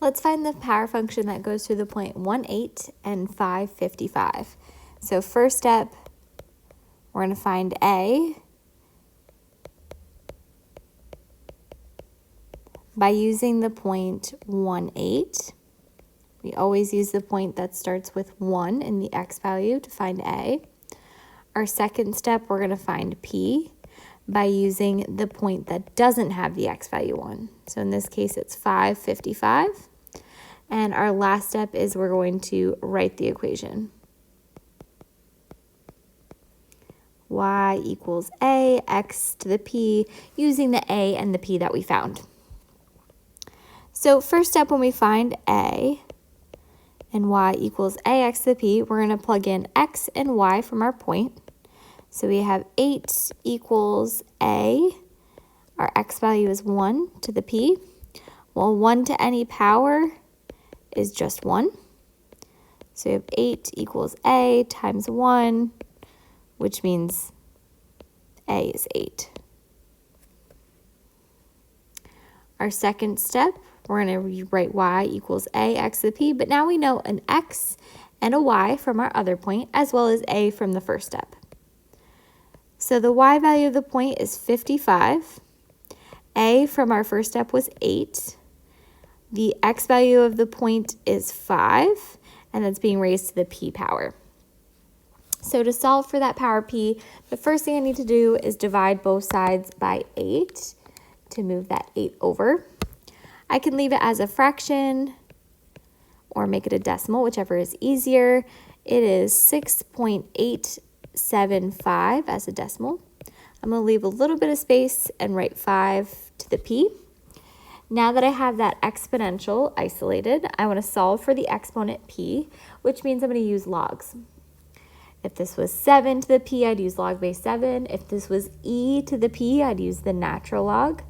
Let's find the power function that goes through the point 1, 8 and 5, 55. So first step, we're going to find A by using the point 1, 8. We always use the point that starts with 1 in the x value to find A. Our second step, we're going to find P by using the point that doesn't have the x value 1. So in this case, it's 5, 55. And our last step is we're going to write the equation. Y equals A, x to the P, using the A and the P that we found. So first step, when we find A and Y equals AX to the P, we're going to plug in X and Y from our point. So we have 8 equals A. Our X value is 1 to the P. Well, 1 to any power is just 1. So we have 8 equals A times 1, which means A is 8. Our second step, we're going to rewrite Y equals A, X to the P, but now we know an X and a Y from our other point, as well as A from the first step. So the Y value of the point is 55. A from our first step was 8. The X value of the point is 5, and that's being raised to the P power. So to solve for that power P, the first thing I need to do is divide both sides by 8 to move that 8 over. I can leave it as a fraction or make it a decimal, whichever is easier. It is 6.875 as a decimal. I'm going to leave a little bit of space and write 5 to the P. Now that I have that exponential isolated, I want to solve for the exponent P, which means I'm going to use logs. If this was 7 to the P, I'd use log base 7. If this was e to the P, I'd use the natural log.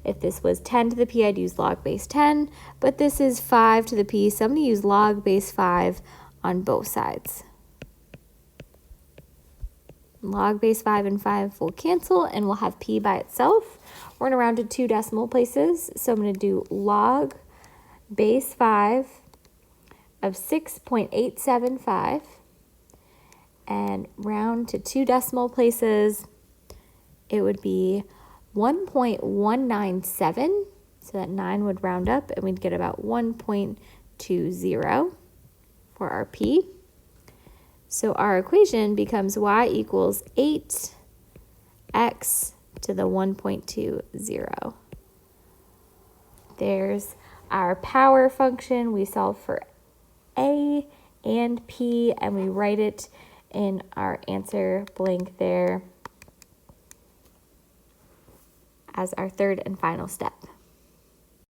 If this was 10 to the P, I'd use log base 10. But this is 5 to the P, so I'm going to use log base 5 on both sides. Log base 5 and 5 will cancel, and we'll have P by itself. We're going to round to 2 decimal places, so I'm going to do log base 5 of 6.875 and round to 2 decimal places. It would be 1.197, so that 9 would round up, and we'd get about 1.20 for our P. So our equation becomes Y equals 8x to the 1.20. There's our power function. We solve for A and P, and we write it in our answer blank there as our third and final step.